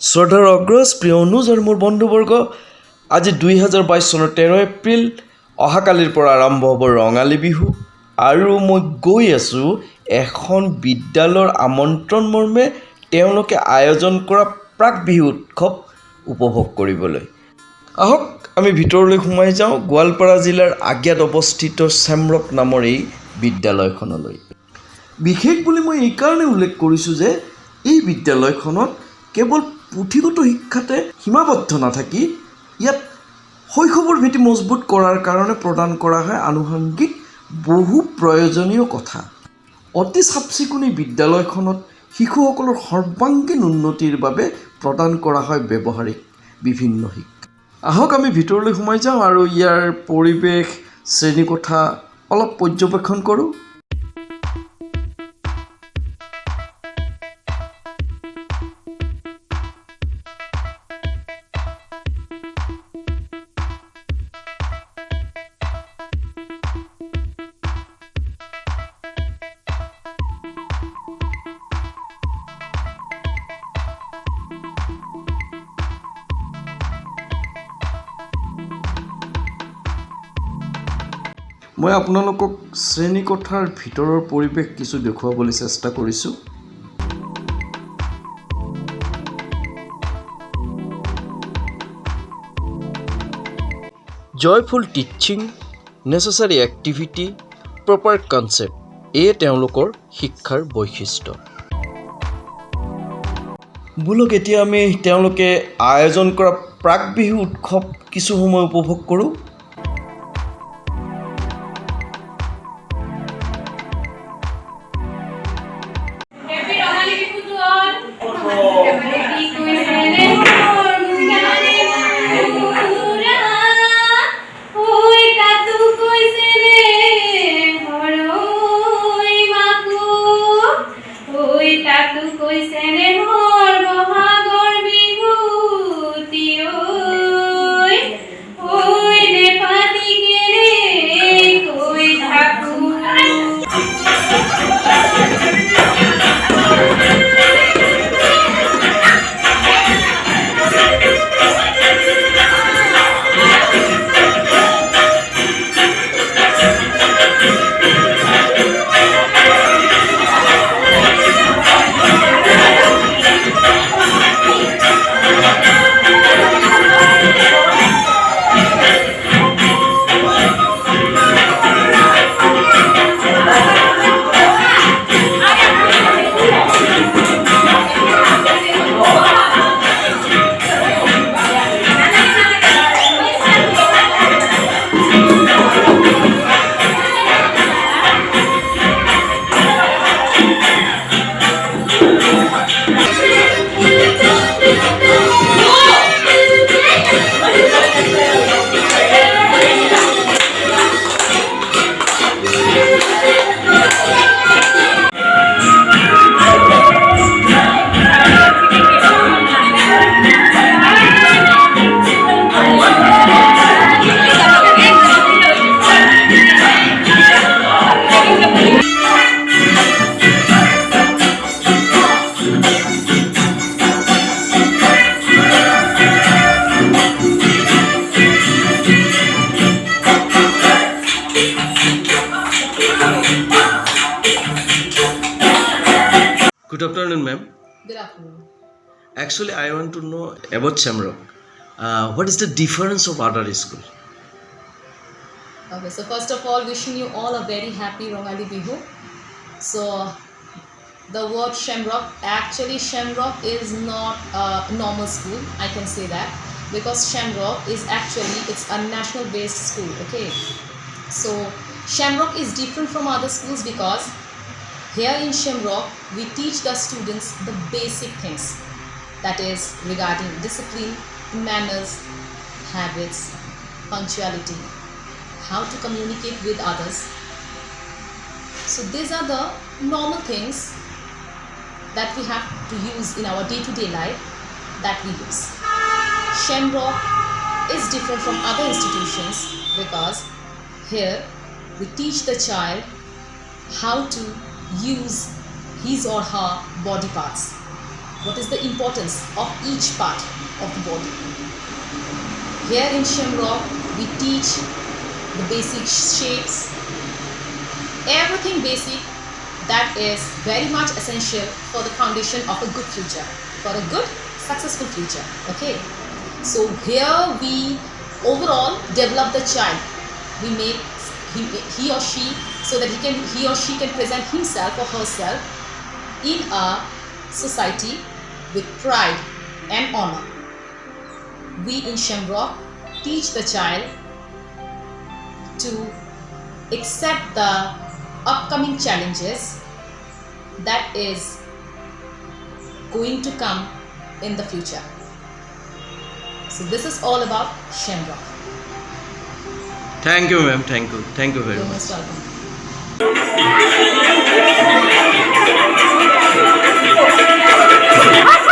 শ্ৰদ্ধাৰ অগ্ৰজ প্ৰিয় অনুজ আৰু মোৰ বন্ধুবৰ্গ, আজি 2022 চনৰ 13 এপ্ৰিল অহাকালিৰ পৰা আৰম্ভ হ'ব ৰঙালী বিহু আৰু মই গৈ আছোঁ এখন বিদ্যালয়ৰ আমন্ত্ৰণ মৰ্মে তেওঁলোকে আয়োজন কৰা প্ৰাক বিহু উৎসৱ উপভোগ কৰিবলৈ। আহক আমি ভিতৰলৈ সোমাই যাওঁ গোৱালপাৰা জিলাৰ আগিয়াত অৱস্থিত শ্বেমৰক নামৰ এই বিদ্যালয়খনলৈ। বিশেষ বুলি মই এইকাৰণে উল্লেখ কৰিছোঁ যে এই বিদ্যালয়খনত কেৱল পুথিগত শিক্ষাতে সীমাবদ্ধ নাথাকি ইয়াত শৈশৱৰ ভেটি মজবুত কৰাৰ কাৰণে প্ৰদান কৰা হয় আনুষংগিক বহু প্ৰয়োজনীয় কথা। অতি চাফ চিকুণ এই বিদ্যালয়খনত শিশুসকলৰ সৰ্বাংগীন উন্নতিৰ বাবে প্ৰদান কৰা হয় ব্যৱহাৰিক বিভিন্ন শিক্ষা। আহক আমি ভিতৰলৈ সোমাই যাওঁ আৰু ইয়াৰ পৰিৱেশ শ্ৰেণীকোঠা অলপ পৰ্যবেক্ষণ কৰোঁ। মই আপোনালোকক শ্ৰেণীকোঠাৰ ভিতৰৰ পৰিৱেশ কিছু দেখুৱাবলৈ চেষ্টা কৰিছোঁ। Joyful teaching, necessary activity, proper concept এয়ে তেওঁলোকৰ শিক্ষাৰ বৈশিষ্ট্য। বোলক এতিয়া আমি তেওঁলোকে আয়োজন কৰা প্ৰাক বিহু উৎসৱ কিছু সময় উপভোগ কৰোঁ। Good afternoon, ma'am. Good afternoon. Actually, I want to know about Shemrock. What is the difference of other school? Okay, so first of all, wishing you all a very happy Rongali Bihu. So, the word Shemrock, actually Shemrock is not a normal school, I can say that, because Shemrock is actually, it's a national based school, okay. So, Shemrock is different from other schools because here in Shemrock, we teach the students the basic things, that is regarding discipline, manners, habits, punctuality, how to communicate with others. So these are the normal things that we have to use in our day-to-day life that we use. Shemrock is different from other institutions because here we teach the child how to use his or her body parts. what is the importance of each part of the body. Here in Shemrock, we teach the basic shapes, everything basic that is very much essential for the foundation of a good future, for a good, successful future. Okay, so here we overall develop the child. We make he or she so that he or she can present himself or herself in a society with pride and honor. We in Shemrock teach the child to accept the upcoming challenges that is going to come in the future. So this is all about Shemrock. Thank you, ma'am. Thank you. Thank you very You're much. most welcome. Hi,